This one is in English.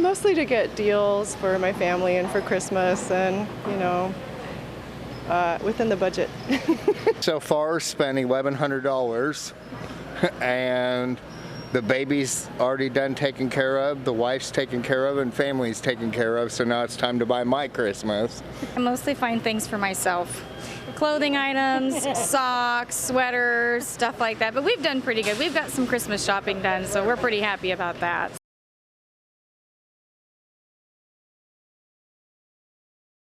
Mostly to get deals for my family and for Christmas and, within the budget. So far, spent $1,100, and the baby's already done taken care of, the wife's taken care of, and family's taken care of, so now it's time to buy my Christmas. I mostly find things for myself. Clothing items, socks, sweaters, stuff like that. But we've done pretty good. We've got some Christmas shopping done, so we're pretty happy about that.